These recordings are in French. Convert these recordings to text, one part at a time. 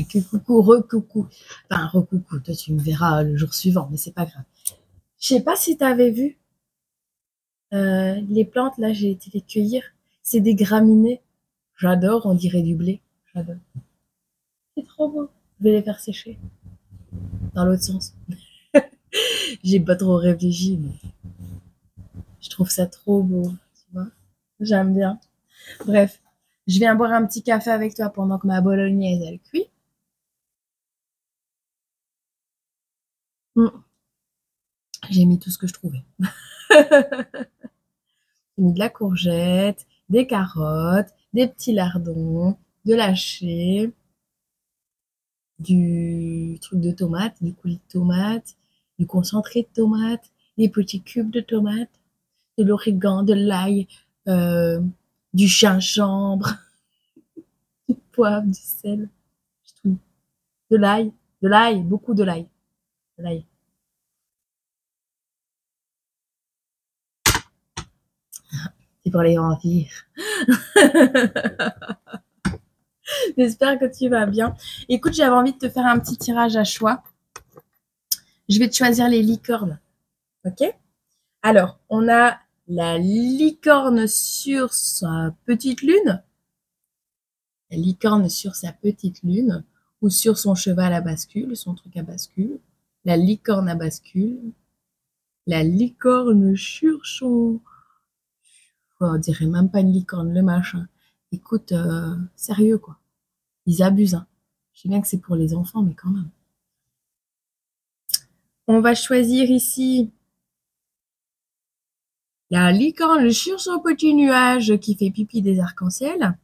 coucou, recoucou. Enfin, recoucou, toi tu me verras le jour suivant, mais c'est pas grave. Je sais pas si tu avais vu les plantes, là, j'ai été les cueillir. C'est des graminées. J'adore, on dirait du blé. J'adore. C'est trop beau. Je vais les faire sécher. Dans l'autre sens. J'ai pas trop réfléchi, mais je trouve ça trop beau. Tu vois, j'aime bien. Bref, je viens boire un petit café avec toi pendant que ma bolognaise, elle cuit. J'ai mis tout ce que je trouvais. J'ai mis de la courgette, des carottes, des petits lardons, de l'haché, du truc de tomate, du coulis de tomate, du concentré de tomate, des petits cubes de tomate, de l'origan, de l'ail, du gingembre, du poivre, du sel, tout. De l'ail, beaucoup de l'ail. De l'ail. C'est pour les vampires. J'espère que tu vas bien. Écoute, j'avais envie de te faire un petit tirage à choix. Je vais te choisir les licornes. Ok? Alors, on a la licorne sur sa petite lune. La licorne sur sa petite lune. Ou sur son cheval à bascule, son truc à bascule. La licorne à bascule. La licorne sur son... on dirait même pas une licorne, le machin. Écoute, sérieux quoi. Ils abusent. Hein. Je sais bien que c'est pour les enfants, mais quand même. On va choisir ici la licorne sur son petit nuage qui fait pipi des arcs-en-ciel.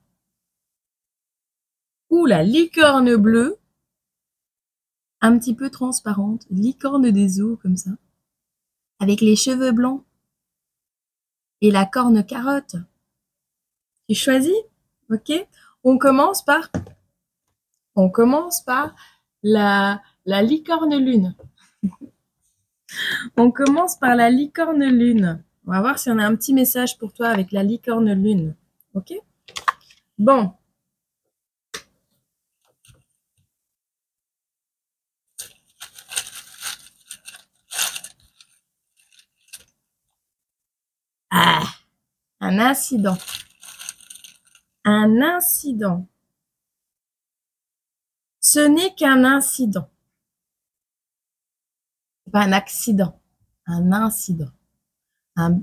Ou la licorne bleue, un petit peu transparente, licorne des eaux comme ça, avec les cheveux blancs et la corne carotte. Tu choisis? Ok. On commence par la licorne lune. On commence par la licorne lune. On va voir si on a un petit message pour toi avec la licorne lune. Ok? Bon. Ah, un incident. Un incident. Ce n'est qu'un incident. Pas un accident. Un incident. Un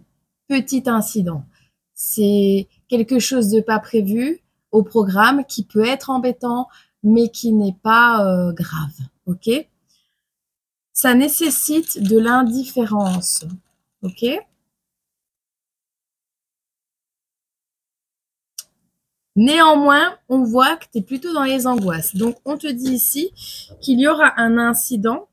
petit incident. C'est quelque chose de pas prévu au programme qui peut être embêtant, mais qui n'est pas grave. Ok? Ça nécessite de l'indifférence. Ok? Néanmoins, on voit que tu es plutôt dans les angoisses. Donc, on te dit ici qu'il y aura un incident.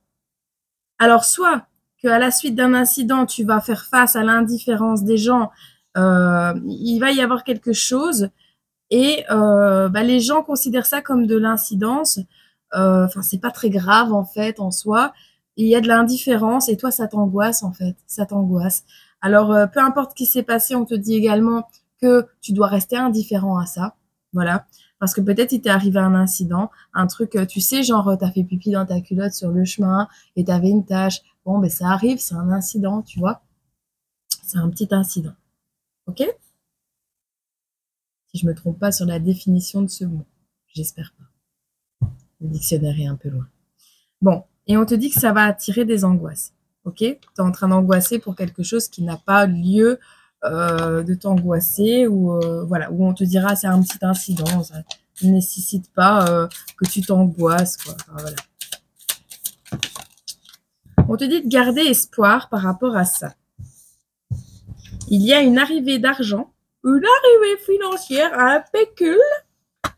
Alors, soit qu'à la suite d'un incident, tu vas faire face à l'indifférence des gens, il va y avoir quelque chose et les gens considèrent ça comme de l'incidence. Enfin, c'est pas très grave en fait en soi. Il y a de l'indifférence et toi, ça t'angoisse en fait. Ça t'angoisse. Alors, peu importe ce qui s'est passé, on te dit également que tu dois rester indifférent à ça. Voilà. Parce que peut-être il t'est arrivé un incident, un truc, tu sais, genre, t'as fait pipi dans ta culotte sur le chemin et t'avais une tache. Bon, ben ça arrive, c'est un incident, tu vois. C'est un petit incident. Ok? Si je me trompe pas sur la définition de ce mot. J'espère pas. Le dictionnaire est un peu loin. Bon. Et on te dit que ça va attirer des angoisses. Ok? Tu es en train d'angoisser pour quelque chose qui n'a pas lieu de t'angoisser ou voilà, où on te dira c'est un petit incident, ça ne nécessite pas que tu t'angoisses, quoi. Enfin, voilà. On te dit de garder espoir par rapport à ça. Il y a une arrivée d'argent, une arrivée financière à un pécule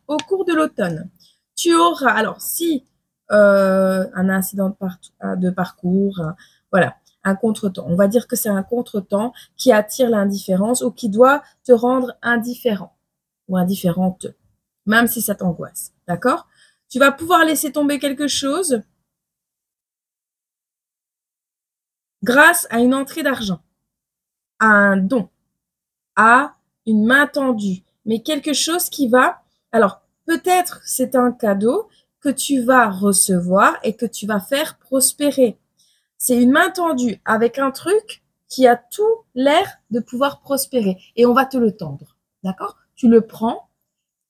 au cours de l'automne. Tu auras, alors si un incident de parcours, voilà, un contretemps. On va dire que c'est un contretemps qui attire l'indifférence ou qui doit te rendre indifférent ou indifférente, même si ça t'angoisse. D'accord? Tu vas pouvoir laisser tomber quelque chose grâce à une entrée d'argent, à un don, à une main tendue, mais quelque chose qui va... Alors, peut-être c'est un cadeau que tu vas recevoir et que tu vas faire prospérer. C'est une main tendue avec un truc qui a tout l'air de pouvoir prospérer et on va te le tendre. D'accord? Tu le prends,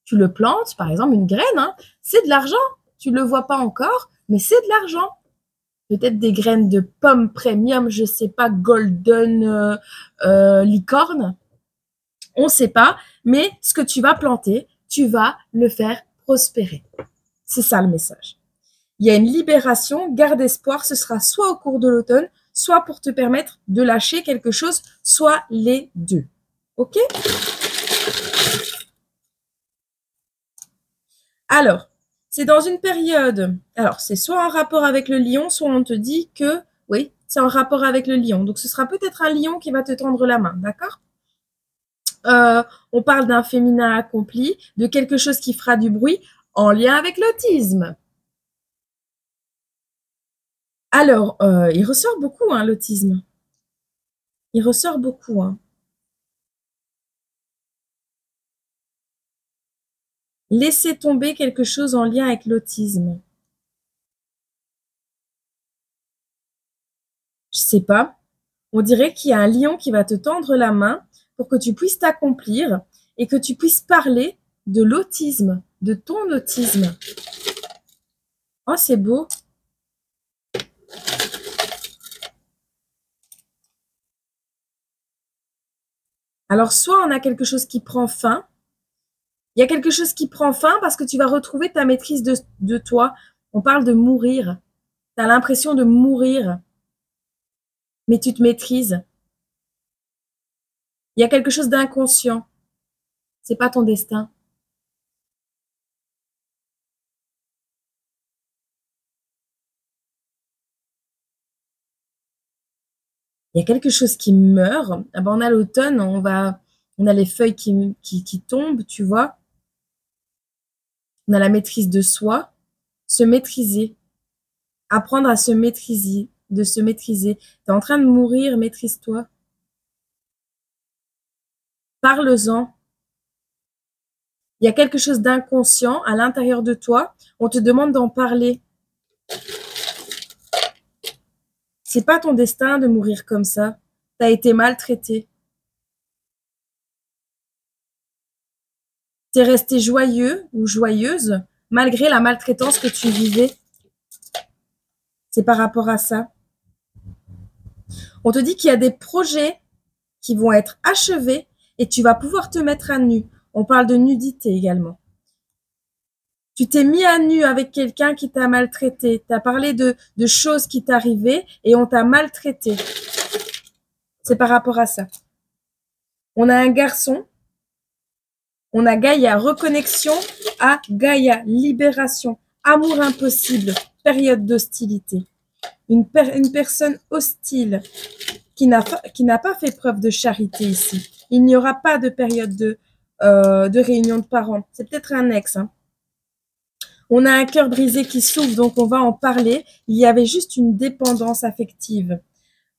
tu le plantes, par exemple une graine, hein, c'est de l'argent. Tu le vois pas encore, mais c'est de l'argent. Peut-être des graines de pommes premium, je sais pas, golden licorne. On sait pas, mais ce que tu vas planter, tu vas le faire prospérer. C'est ça le message. Il y a une libération, garde espoir, ce sera soit au cours de l'automne, soit pour te permettre de lâcher quelque chose, soit les deux. Ok? Alors, c'est dans une période, alors c'est soit en rapport avec le lion, soit on te dit que, oui, c'est en rapport avec le lion. Donc ce sera peut-être un lion qui va te tendre la main, d'accord? On parle d'un féminin accompli, de quelque chose qui fera du bruit en lien avec l'autisme. Alors, il ressort beaucoup, hein, l'autisme. Il ressort beaucoup, hein. Laisser tomber quelque chose en lien avec l'autisme. Je sais pas. On dirait qu'il y a un lion qui va te tendre la main pour que tu puisses t'accomplir et que tu puisses parler de l'autisme, de ton autisme. Oh, c'est beau. Alors, soit on a quelque chose qui prend fin. Il y a quelque chose qui prend fin parce que tu vas retrouver ta maîtrise de toi. On parle de mourir. Tu as l'impression de mourir, mais tu te maîtrises. Il y a quelque chose d'inconscient. C'est pas ton destin. Il y a quelque chose qui meurt. Ah ben, on a l'automne, on a les feuilles qui tombent, tu vois. On a la maîtrise de soi, se maîtriser, apprendre à se maîtriser, de se maîtriser. Tu es en train de mourir, maîtrise-toi. Parle-en. Il y a quelque chose d'inconscient à l'intérieur de toi. On te demande d'en parler. C'est pas ton destin de mourir comme ça. Tu as été maltraité. Tu es resté joyeux ou joyeuse malgré la maltraitance que tu vivais. C'est par rapport à ça. On te dit qu'il y a des projets qui vont être achevés et tu vas pouvoir te mettre à nu. On parle de nudité également. Tu t'es mis à nu avec quelqu'un qui t'a maltraité. Tu as parlé de choses qui t'arrivaient et on t'a maltraité. C'est par rapport à ça. On a un garçon. On a Gaïa, reconnexion à Gaïa, libération, amour impossible, période d'hostilité. Une personne hostile qui n'a pas fait preuve de charité ici. Il n'y aura pas de période de réunion de parents. C'est peut-être un ex. Hein. On a un cœur brisé qui souffre, donc on va en parler. Il y avait juste une dépendance affective.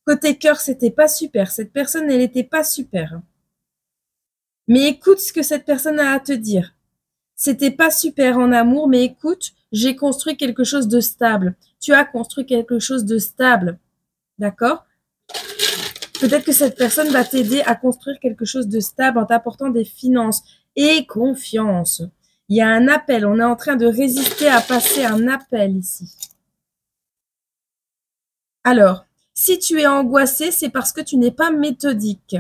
Côté cœur, c'était pas super. Cette personne, elle n'était pas super. Mais écoute ce que cette personne a à te dire. C'était pas super en amour, mais écoute, j'ai construit quelque chose de stable. Tu as construit quelque chose de stable. D'accord? Peut-être que cette personne va t'aider à construire quelque chose de stable en t'apportant des finances et confiance. Il y a un appel. On est en train de résister à passer un appel ici. Alors, si tu es angoissé, c'est parce que tu n'es pas méthodique.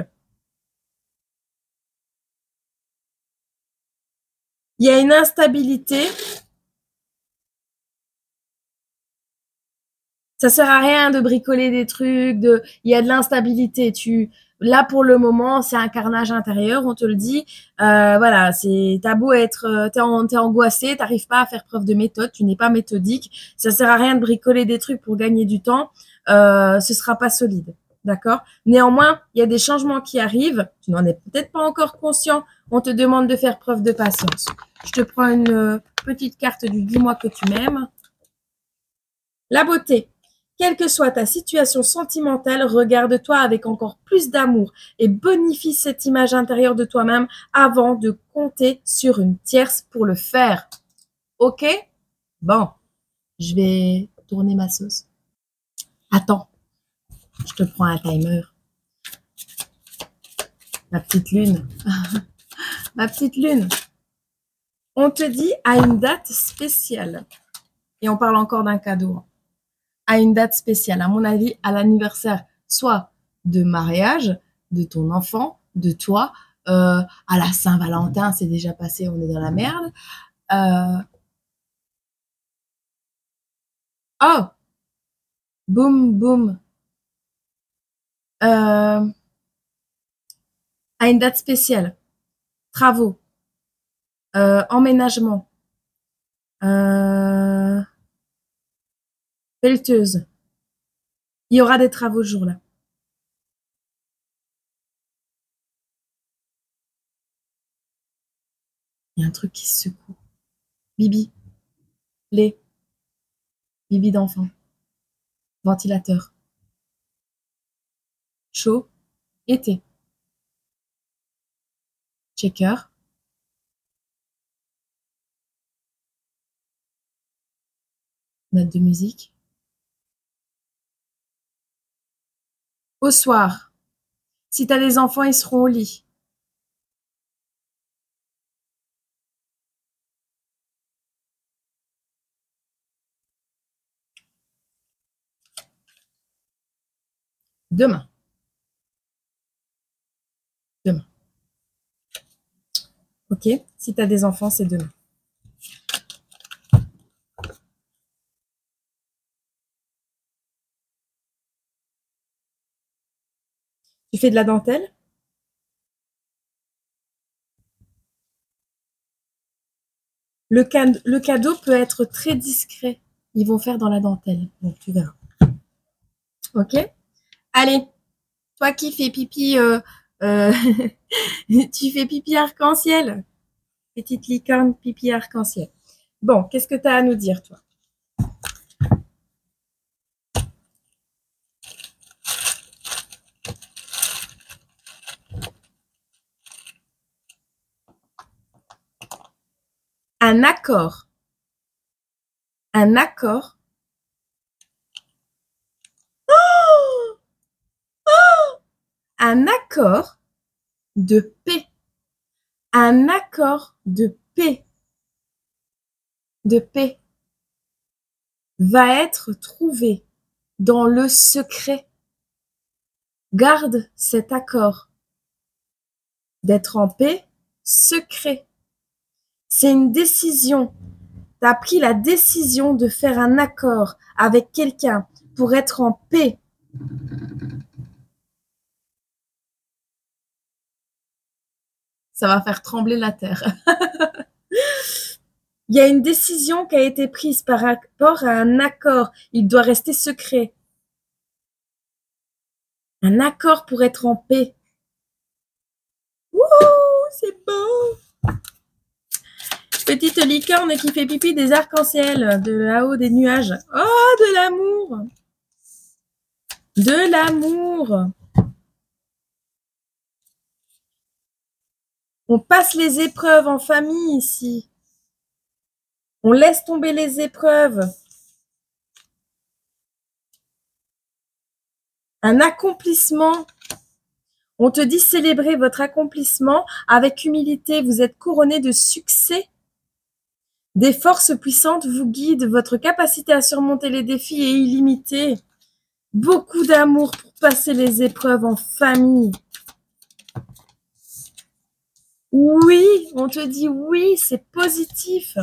Il y a une instabilité. Ça sert à rien de bricoler des trucs, il y a de l'instabilité. Là pour le moment, c'est un carnage intérieur, on te le dit. Voilà, t'as beau être, t'es angoissé, t'arrives pas à faire preuve de méthode, tu n'es pas méthodique. Ça sert à rien de bricoler des trucs pour gagner du temps. Ce sera pas solide, d'accord? Néanmoins, il y a des changements qui arrivent. Tu n'en es peut-être pas encore conscient. On te demande de faire preuve de patience. Je te prends une petite carte du dis-moi que tu m'aimes. La beauté. Quelle que soit ta situation sentimentale, regarde-toi avec encore plus d'amour et bonifie cette image intérieure de toi-même avant de compter sur une tierce pour le faire. Ok? Bon, je vais tourner ma sauce. Attends, je te prends un timer. Ma petite lune. Ma petite lune. On te dit à une date spéciale. Et on parle encore d'un cadeau. À une date spéciale. À mon avis, à l'anniversaire, soit de mariage, de ton enfant, de toi, à la Saint-Valentin, c'est déjà passé, on est dans la merde. Oh, boum, boum. À une date spéciale. Travaux. Emménagement. Pelleteuse. Il y aura des travaux ce jour-là. Il y a un truc qui se secoue. Bibi. Lait. Bibi d'enfant. Ventilateur. Chaud. Été. Checker. Note de musique. Au soir. Si tu as des enfants, ils seront au lit. Demain. Demain. Ok? Si tu as des enfants, c'est demain. Tu fais de la dentelle? Le cadeau peut être très discret. Ils vont faire dans la dentelle. Donc, tu verras. Ok? Allez, toi qui fais pipi, tu fais pipi arc-en-ciel. Petite licorne, pipi arc-en-ciel. Bon, qu'est-ce que tu as à nous dire, toi? Un accord. Un accord. Oh, oh, un accord de paix. Un accord de paix. De paix va être trouvé dans le secret. Garde cet accord d'être en paix secret. C'est une décision. Tu as pris la décision de faire un accord avec quelqu'un pour être en paix. Ça va faire trembler la terre. Il y a une décision qui a été prise par rapport à un accord. Il doit rester secret. Un accord pour être en paix. Wouhou, c'est beau. Petite licorne qui fait pipi des arcs-en-ciel de là-haut des nuages. Oh, de l'amour. De l'amour. On passe les épreuves en famille ici. On laisse tomber les épreuves. Un accomplissement. On te dit célébrer votre accomplissement avec humilité. Vous êtes couronné de succès. Des forces puissantes vous guident. Votre capacité à surmonter les défis est illimitée. Beaucoup d'amour pour passer les épreuves en famille. Oui, on te dit oui, c'est positif.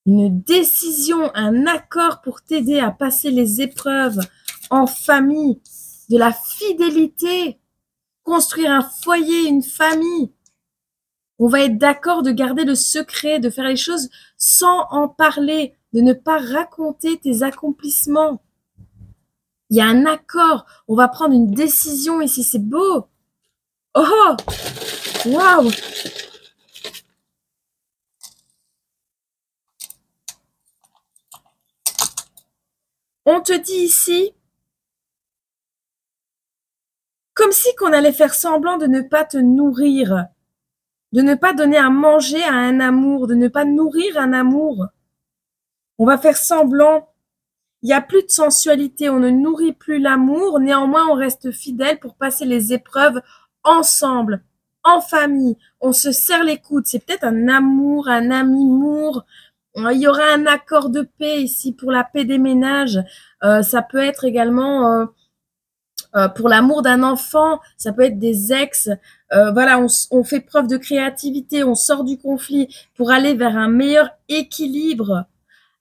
Une décision, un accord pour t'aider à passer les épreuves en famille, de la fidélité, construire un foyer, une famille. On va être d'accord de garder le secret, de faire les choses sans en parler, de ne pas raconter tes accomplissements. Il y a un accord, on va prendre une décision ici, c'est beau. Oh, waouh! On te dit ici, comme si qu'on allait faire semblant de ne pas te nourrir, de ne pas donner à manger à un amour, de ne pas nourrir un amour. On va faire semblant. Il n'y a plus de sensualité, on ne nourrit plus l'amour. Néanmoins, on reste fidèle pour passer les épreuves ensemble, en famille. On se serre les coudes. C'est peut-être un amour, un ami-mour. Il y aura un accord de paix ici pour la paix des ménages. Ça peut être également pour l'amour d'un enfant. Ça peut être des ex. Voilà, on fait preuve de créativité. On sort du conflit pour aller vers un meilleur équilibre.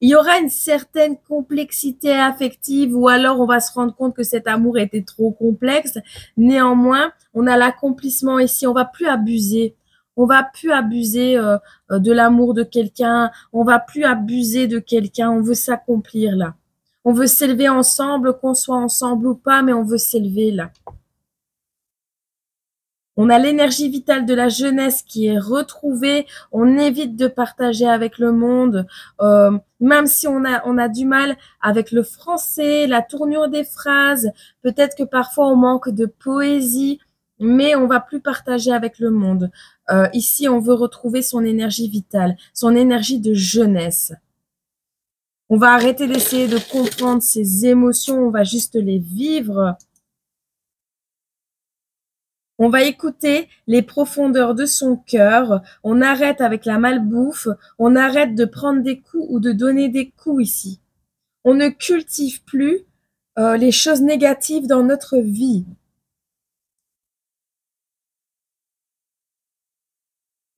Il y aura une certaine complexité affective ou alors on va se rendre compte que cet amour était trop complexe. Néanmoins, on a l'accomplissement ici. On va plus abuser. On va plus abuser de l'amour de quelqu'un. On va plus abuser de quelqu'un. On veut s'accomplir là. On veut s'élever ensemble, qu'on soit ensemble ou pas, mais on veut s'élever là. On a l'énergie vitale de la jeunesse qui est retrouvée. On évite de partager avec le monde, même si on a du mal avec le français, la tournure des phrases. Peut-être que parfois on manque de poésie, mais on va plus partager avec le monde. Ici, on veut retrouver son énergie vitale, son énergie de jeunesse. On va arrêter d'essayer de comprendre ses émotions, on va juste les vivre. On va écouter les profondeurs de son cœur. On arrête avec la malbouffe. On arrête de prendre des coups ou de donner des coups ici. On ne cultive plus les choses négatives dans notre vie.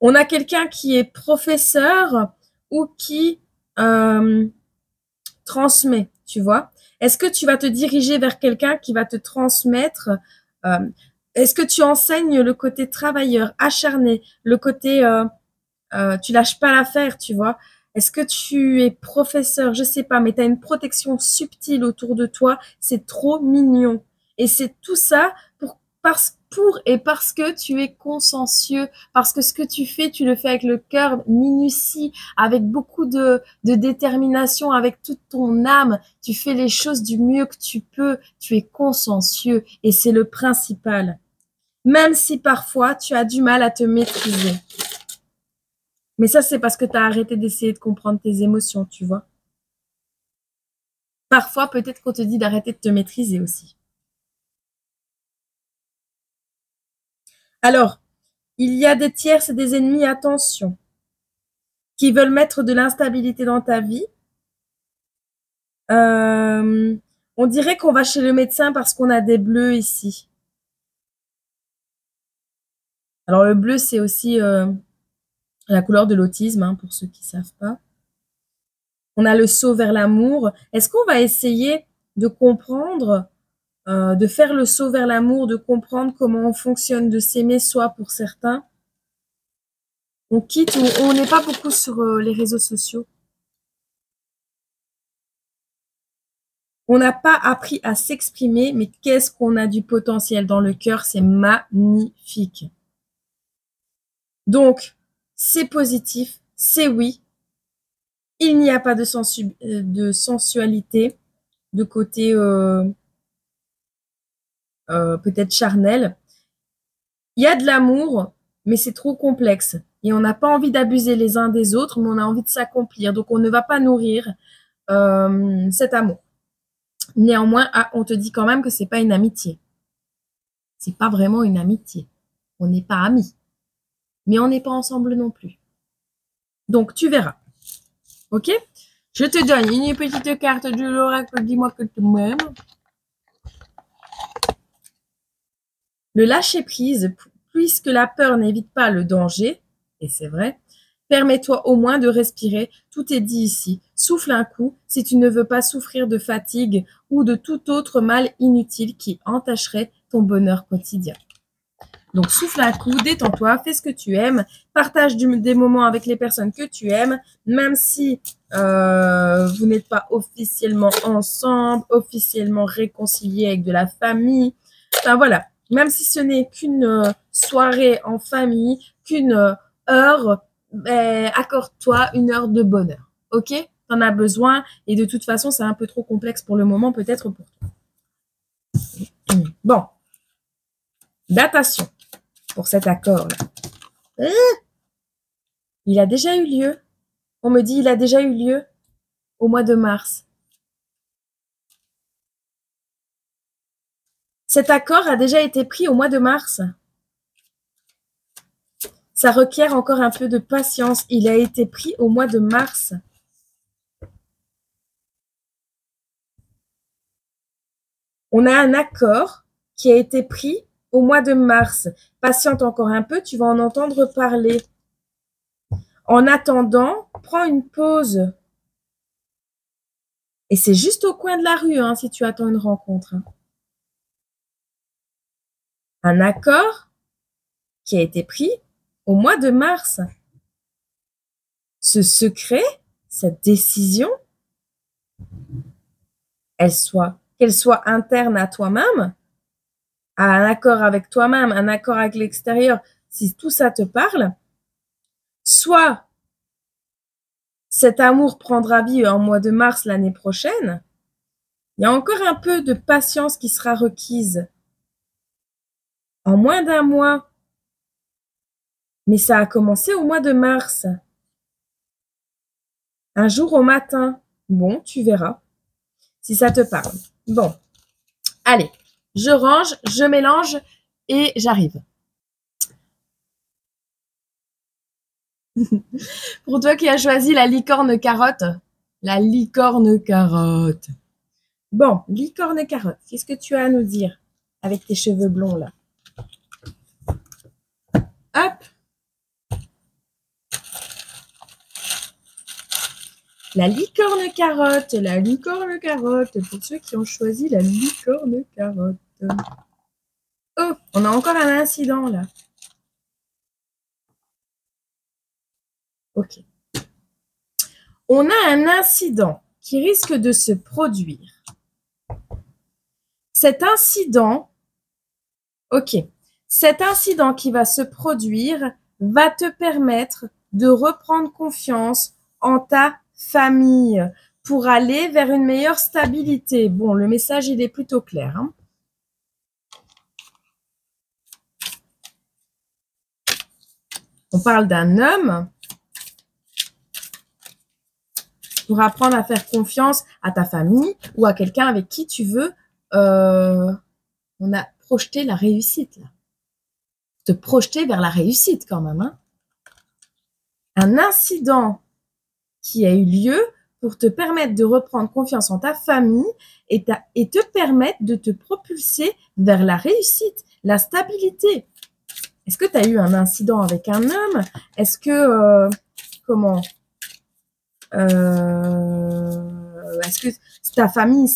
On a quelqu'un qui est professeur ou qui transmet, tu vois. Est-ce que tu vas te diriger vers quelqu'un qui va te transmettre est-ce que tu enseignes le côté travailleur, acharné, le côté tu lâches pas l'affaire, tu vois? Est-ce que tu es professeur? Je sais pas, mais tu as une protection subtile autour de toi. C'est trop mignon. Et c'est tout ça parce que tu es consciencieux, parce que ce que tu fais, tu le fais avec le cœur minutie, avec beaucoup de détermination, avec toute ton âme. Tu fais les choses du mieux que tu peux. Tu es consciencieux et c'est le principal. Même si parfois tu as du mal à te maîtriser. Mais ça, c'est parce que tu as arrêté d'essayer de comprendre tes émotions, tu vois. Parfois, peut-être qu'on te dit d'arrêter de te maîtriser aussi. Alors, il y a des tierces et des ennemis, attention, qui veulent mettre de l'instabilité dans ta vie. On dirait qu'on va chez le médecin parce qu'on a des bleus ici. Alors, le bleu, c'est aussi la couleur de l'autisme, hein, pour ceux qui ne savent pas. On a le saut vers l'amour. Est-ce qu'on va essayer de comprendre, de faire le saut vers l'amour, de comprendre comment on fonctionne, de s'aimer soi pour certains? On quitte, on n'est pas beaucoup sur les réseaux sociaux. On n'a pas appris à s'exprimer, mais qu'est-ce qu'on a du potentiel dans le cœur, c'est magnifique. Donc, c'est positif, c'est oui. Il n'y a pas de sensualité, de côté peut-être charnel. Il y a de l'amour, mais c'est trop complexe. Et on n'a pas envie d'abuser les uns des autres, mais on a envie de s'accomplir. Donc, on ne va pas nourrir cet amour. Néanmoins, on te dit quand même que c'est pas une amitié. C'est pas vraiment une amitié. On n'est pas amis. Mais on n'est pas ensemble non plus. Donc, tu verras. Ok? Je te donne une petite carte de l'oracle. Dis-moi que tu m'aimes. Le lâcher-prise, puisque la peur n'évite pas le danger, et c'est vrai, permets-toi au moins de respirer. Tout est dit ici. Souffle un coup si tu ne veux pas souffrir de fatigue ou de tout autre mal inutile qui entacherait ton bonheur quotidien. Donc, souffle un coup, détends-toi, fais ce que tu aimes, partage des moments avec les personnes que tu aimes, même si vous n'êtes pas officiellement ensemble, officiellement réconciliés avec de la famille. Enfin, voilà. Même si ce n'est qu'une soirée en famille, qu'une heure, accorde-toi une heure de bonheur. Ok? T'en as besoin et de toute façon, c'est un peu trop complexe pour le moment, peut-être pour toi. Bon. Datation pour cet accord-là. Il a déjà eu lieu. On me dit il a déjà eu lieu. au mois de mars? Cet accord a déjà été pris au mois de mars. Ça requiert encore un peu de patience. Il a été pris au mois de mars. On a un accord qui a été pris au mois de mars. Patiente encore un peu, tu vas en entendre parler. En attendant, prends une pause. Et c'est juste au coin de la rue, hein, si tu attends une rencontre. Hein. Un accord qui a été pris au mois de mars. Ce secret, cette décision, qu'elle soit interne à toi-même, à un accord avec toi-même, un accord avec l'extérieur, si tout ça te parle, soit cet amour prendra vie en mois de mars l'année prochaine, il y a encore un peu de patience qui sera requise. En moins d'un mois, mais ça a commencé au mois de mars. Un jour au matin. Bon, tu verras si ça te parle. Bon, allez, je range, je mélange et j'arrive. Pour toi qui as choisi la licorne carotte, la licorne carotte. Bon, licorne carotte, qu'est-ce que tu as à nous dire avec tes cheveux blonds là? Hop. La licorne carotte, pour ceux qui ont choisi la licorne carotte. Oh, on a encore un incident là. Ok. On a un incident qui risque de se produire. Cet incident, ok, cet incident qui va se produire va te permettre de reprendre confiance en ta famille pour aller vers une meilleure stabilité. Bon, le message, il est plutôt clair. Hein. On parle d'un homme pour apprendre à faire confiance à ta famille ou à quelqu'un avec qui tu veux. On a projeté la réussite. Là. Te projeter vers la réussite quand même. Hein. Un incident qui a eu lieu pour te permettre de reprendre confiance en ta famille et te permettre de te propulser vers la réussite, la stabilité. Est-ce que tu as eu un incident avec un homme? Est-ce que, comment est-ce que ta famille,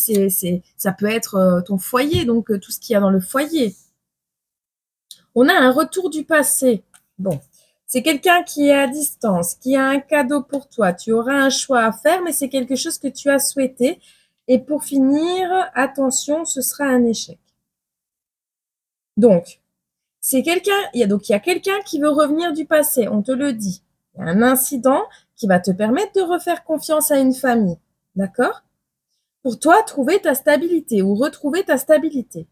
ça peut être ton foyer, donc tout ce qu'il y a dans le foyer. On a un retour du passé. Bon, c'est quelqu'un qui est à distance, qui a un cadeau pour toi. Tu auras un choix à faire, mais c'est quelque chose que tu as souhaité. Et pour finir, attention, ce sera un échec. Donc, c'est quelqu'un, il y a quelqu'un qui veut revenir du passé, on te le dit. Il y a un incident qui va te permettre de refaire confiance à une famille. D'accord? Pour toi, trouver ta stabilité ou retrouver ta stabilité.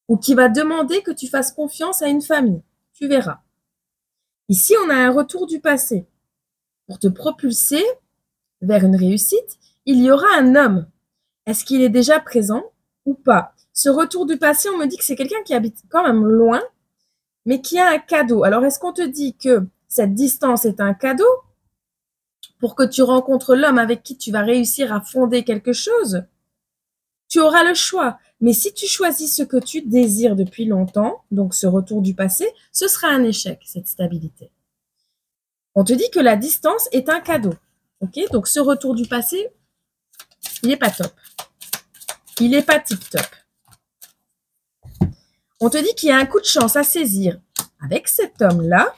Ou qui va demander que tu fasses confiance à une famille. Tu verras. Ici, on a un retour du passé. Pour te propulser vers une réussite, il y aura un homme. Est-ce qu'il est déjà présent ou pas? Ce retour du passé, on me dit que c'est quelqu'un qui habite quand même loin, mais qui a un cadeau. Alors, est-ce qu'on te dit que cette distance est un cadeau pour que tu rencontres l'homme avec qui tu vas réussir à fonder quelque chose? Tu auras le choix. Mais si tu choisis ce que tu désires depuis longtemps, donc ce retour du passé, ce sera un échec, cette stabilité. On te dit que la distance est un cadeau. Ok? Donc ce retour du passé, il n'est pas top. Il n'est pas tip-top. On te dit qu'il y a un coup de chance à saisir avec cet homme-là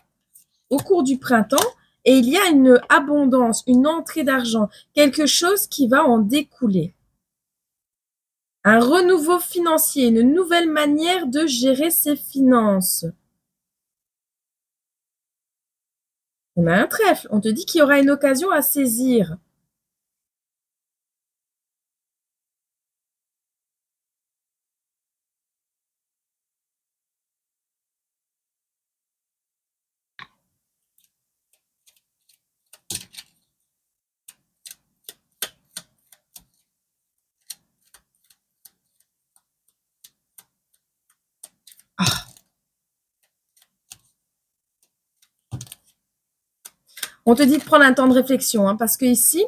au cours du printemps et il y a une abondance, une entrée d'argent, quelque chose qui va en découler. Un renouveau financier, une nouvelle manière de gérer ses finances. On a un trèfle, on te dit qu'il y aura une occasion à saisir. On te dit de prendre un temps de réflexion, hein, parce que ici,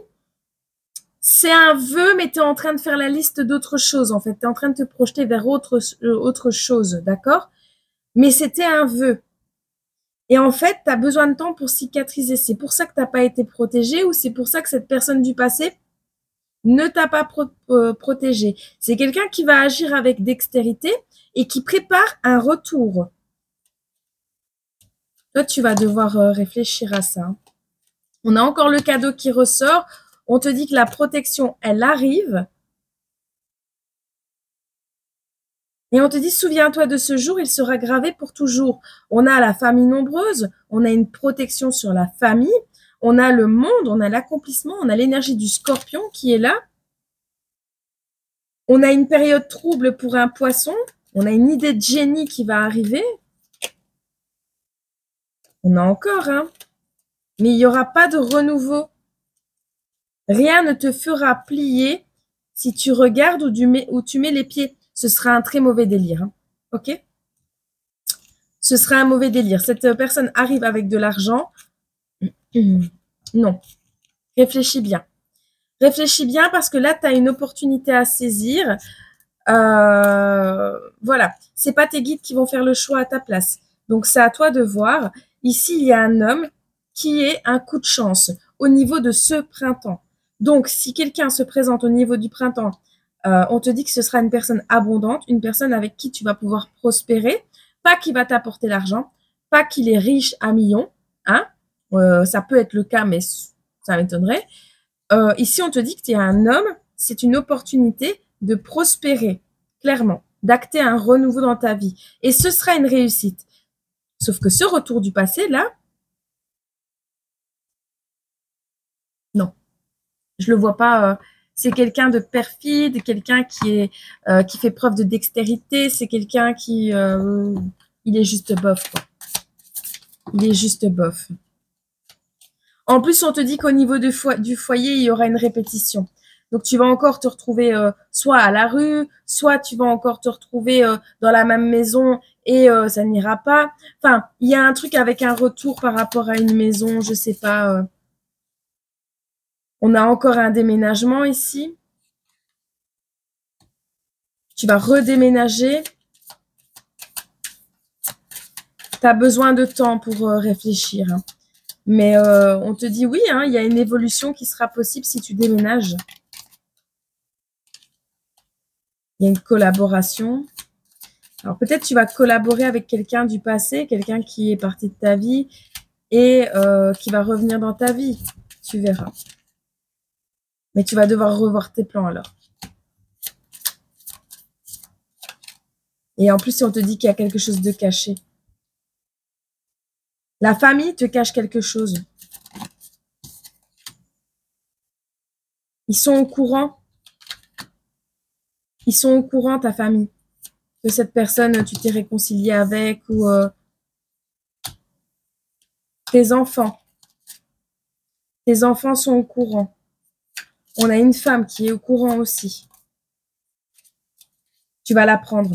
c'est un vœu, mais tu es en train de faire la liste d'autres choses, en fait. Tu es en train de te projeter vers autre chose, d'accord? Mais c'était un vœu. Et en fait, tu as besoin de temps pour cicatriser. C'est pour ça que tu n'as pas été protégé ou c'est pour ça que cette personne du passé ne t'a pas protégé. C'est quelqu'un qui va agir avec dextérité et qui prépare un retour. Toi, tu vas devoir réfléchir à ça. On a encore le cadeau qui ressort. On te dit que la protection, elle arrive. Et on te dit, souviens-toi de ce jour, il sera gravé pour toujours. On a la famille nombreuse, on a une protection sur la famille, on a le monde, on a l'accomplissement, on a l'énergie du scorpion qui est là. On a une période trouble pour un poisson, on a une idée de génie qui va arriver. On a encore, hein. Mais il n'y aura pas de renouveau. Rien ne te fera plier si tu regardes où tu mets les pieds. Ce sera un très mauvais délire. Hein. Ok? Ce sera un mauvais délire. Cette personne arrive avec de l'argent. Non. Réfléchis bien. Réfléchis bien parce que là, tu as une opportunité à saisir. Voilà. C'est pas tes guides qui vont faire le choix à ta place. Donc, c'est à toi de voir. Ici, il y a un homme qui est un coup de chance au niveau de ce printemps. Donc, si quelqu'un se présente au niveau du printemps, on te dit que ce sera une personne abondante, une personne avec qui tu vas pouvoir prospérer, pas qui va t'apporter l'argent, pas qu'il est riche à millions, hein. Ça peut être le cas, mais ça m'étonnerait. Ici, on te dit que tu es un homme, c'est une opportunité de prospérer, clairement, d'acter un renouveau dans ta vie. Et ce sera une réussite. Sauf que ce retour du passé, là, non, je le vois pas. C'est quelqu'un de perfide, quelqu'un qui fait preuve de dextérité. C'est quelqu'un qui, il est juste bof, quoi. Il est juste bof. En plus, on te dit qu'au niveau du foyer, il y aura une répétition. Donc, tu vas encore te retrouver soit à la rue, soit tu vas encore te retrouver dans la même maison et ça n'ira pas. Enfin, il y a un truc avec un retour par rapport à une maison, je sais pas. On a encore un déménagement ici. Tu vas redéménager. Tu as besoin de temps pour réfléchir. Hein. Mais on te dit oui, hein, il y a une évolution qui sera possible si tu déménages. Il y a une collaboration. Alors peut-être tu vas collaborer avec quelqu'un du passé, quelqu'un qui est parti de ta vie et qui va revenir dans ta vie. Tu verras. Mais tu vas devoir revoir tes plans alors. Et en plus, si on te dit qu'il y a quelque chose de caché. La famille te cache quelque chose. Ils sont au courant. Ils sont au courant, ta famille. Que cette personne, tu t'es réconcilié avec ou tes enfants. Tes enfants sont au courant. On a une femme qui est au courant aussi. Tu vas l'apprendre.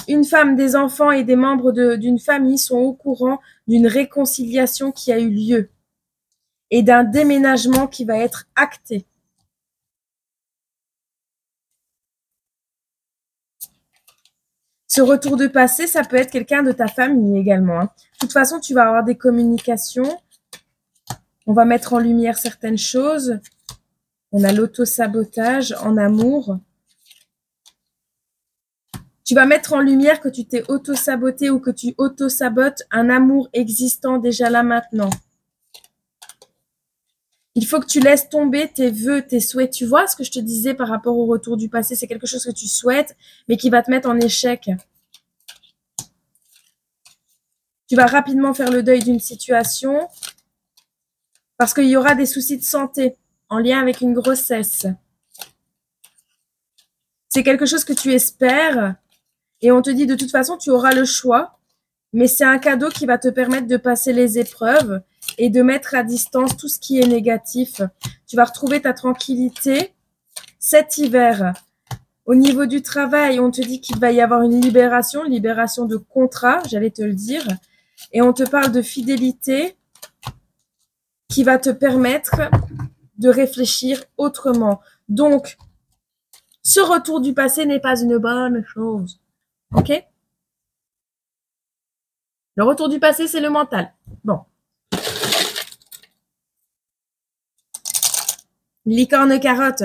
Une femme, des enfants et des membres d'une famille sont au courant d'une réconciliation qui a eu lieu et d'un déménagement qui va être acté. Ce retour de passé, ça peut être quelqu'un de ta famille également. Hein. De toute façon, tu vas avoir des communications. On va mettre en lumière certaines choses. On a l'auto-sabotage en amour. Tu vas mettre en lumière que tu t'es auto-saboté ou que tu auto-sabotes un amour existant déjà là maintenant. Il faut que tu laisses tomber tes vœux, tes souhaits. Tu vois ce que je te disais par rapport au retour du passé, c'est quelque chose que tu souhaites, mais qui va te mettre en échec. Tu vas rapidement faire le deuil d'une situation parce qu'il y aura des soucis de santé en lien avec une grossesse. C'est quelque chose que tu espères et on te dit de toute façon, tu auras le choix, mais c'est un cadeau qui va te permettre de passer les épreuves et de mettre à distance tout ce qui est négatif. Tu vas retrouver ta tranquillité cet hiver. Au niveau du travail, on te dit qu'il va y avoir une libération de contrat, j'allais te le dire. Et on te parle de fidélité. qui va te permettre de réfléchir autrement. Donc, ce retour du passé n'est pas une bonne chose. OK? Le retour du passé, c'est le mental. Bon. Licorne carotte.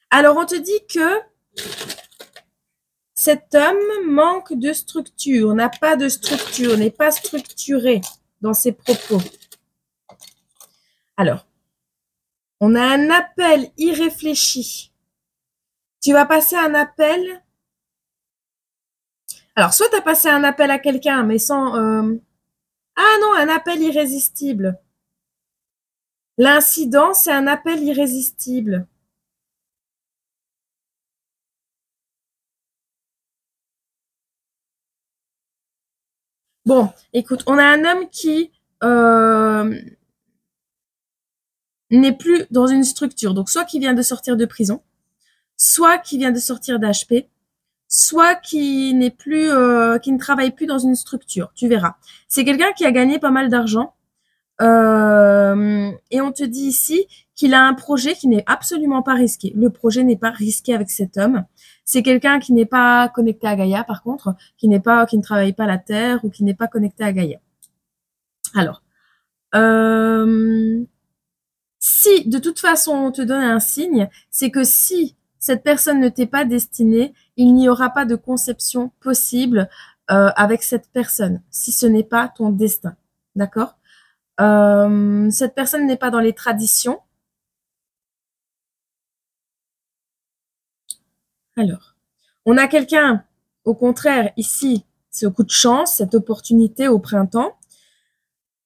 Alors, on te dit que cet homme manque de structure, n'a pas de structure, n'est pas structuré dans ses propos. Alors, on a un appel irréfléchi. Tu vas passer un appel. Alors, soit tu as passé un appel à quelqu'un, mais sans... Ah non, un appel irrésistible. L'incident, c'est un appel irrésistible. Bon, écoute, on a un homme qui n'est plus dans une structure. Donc, soit qui vient de sortir de prison, soit qui vient de sortir d'HP, soit qui n'est plus, qui ne travaille plus dans une structure. Tu verras. C'est quelqu'un qui a gagné pas mal d'argent. Et on te dit ici qu'il a un projet qui n'est absolument pas risqué. Le projet n'est pas risqué avec cet homme. C'est quelqu'un qui n'est pas connecté à Gaïa, par contre, qui ne travaille pas la Terre ou qui n'est pas connecté à Gaïa. Alors, si de toute façon on te donne un signe, c'est que si cette personne ne t'est pas destinée, il n'y aura pas de conception possible avec cette personne, si ce n'est pas ton destin. D'accord? Cette personne n'est pas dans les traditions. Alors, on a quelqu'un, au contraire, ici, c'est au coup de chance, cette opportunité au printemps.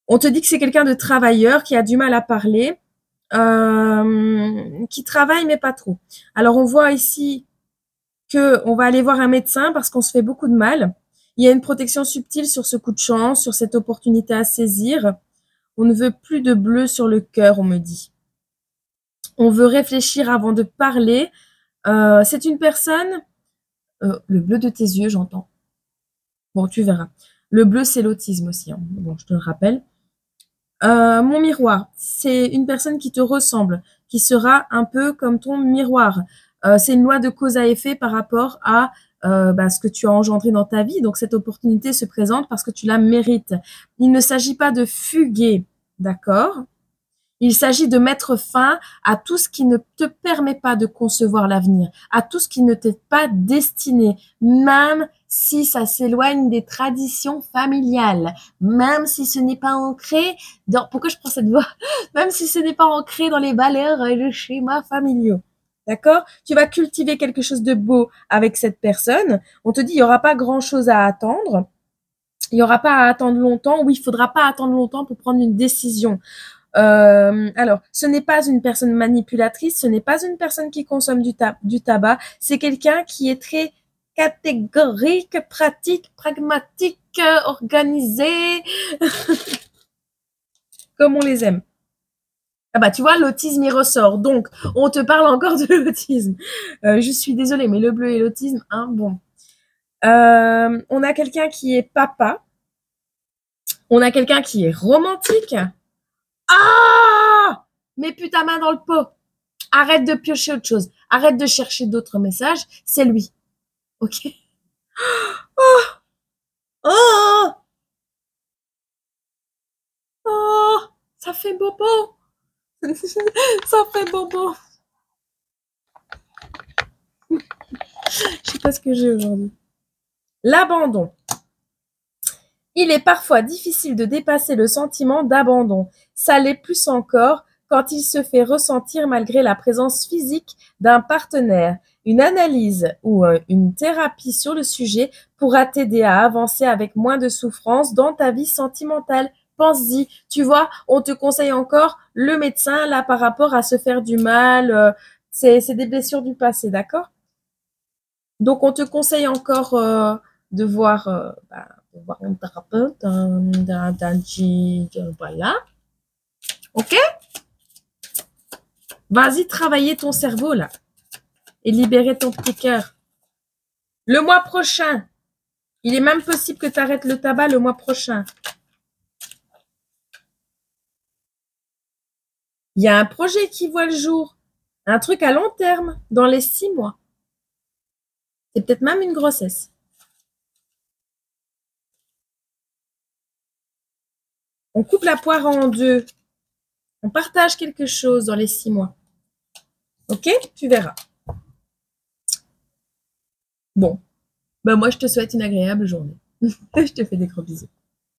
On te dit que c'est quelqu'un de travailleur qui a du mal à parler, qui travaille mais pas trop. Alors, on voit ici que on va aller voir un médecin parce qu'on se fait beaucoup de mal. Il y a une protection subtile sur ce coup de chance, sur cette opportunité à saisir. On ne veut plus de bleu sur le cœur, on me dit. On veut réfléchir avant de parler. C'est une personne... le bleu de tes yeux, j'entends. Bon, tu verras. Le bleu, c'est l'autisme aussi. Hein. Bon, je te le rappelle. Mon miroir, c'est une personne qui te ressemble, qui sera un peu comme ton miroir. C'est une loi de cause à effet par rapport à ce que tu as engendré dans ta vie. Donc, cette opportunité se présente parce que tu la mérites. Il ne s'agit pas de fuguer, d'accord ? Il s'agit de mettre fin à tout ce qui ne te permet pas de concevoir l'avenir, à tout ce qui ne t'est pas destiné, même si ça s'éloigne des traditions familiales, même si ce n'est pas ancré dans... Pourquoi je prends cette voix? Même si ce n'est pas ancré dans les valeurs et le schéma familiaux. D'accord? Tu vas cultiver quelque chose de beau avec cette personne. On te dit, il n'y aura pas grand-chose à attendre. Il n'y aura pas à attendre longtemps. Oui, il ne faudra pas attendre longtemps pour prendre une décision. Alors, ce n'est pas une personne manipulatrice, ce n'est pas une personne qui consomme du tabac, c'est quelqu'un qui est très catégorique, pratique, pragmatique, organisé, comme on les aime. Ah bah tu vois, l'autisme y ressort, donc on te parle encore de l'autisme. Je suis désolée, mais le bleu et l'autisme, hein, bon. On a quelqu'un qui est papa, on a quelqu'un qui est romantique. Ah! Mets plus ta main dans le pot. Arrête de piocher autre chose. Arrête de chercher d'autres messages. C'est lui. Ok? Oh! Oh! Oh! Ça fait bobo. Ça fait bobo. Je sais pas ce que j'ai aujourd'hui. L'abandon. Il est parfois difficile de dépasser le sentiment d'abandon. Ça l'est plus encore quand il se fait ressentir malgré la présence physique d'un partenaire. Une analyse ou une thérapie sur le sujet pourra t'aider à avancer avec moins de souffrance dans ta vie sentimentale. Pense-y, tu vois, on te conseille encore le médecin là par rapport à se faire du mal. C'est des blessures du passé, d'accord? Donc, on te conseille encore de voir un thérapeute, voilà. Ok? Vas-y, travailler ton cerveau, là. Et libérer ton petit cœur. Le mois prochain, il est même possible que tu arrêtes le tabac le mois prochain. Il y a un projet qui voit le jour, un truc à long terme, dans les 6 mois. C'est peut-être même une grossesse. On coupe la poire en deux. On partage quelque chose dans les 6 mois. Ok? Tu verras. Bon. Ben moi, je te souhaite une agréable journée. Je te fais des gros bisous.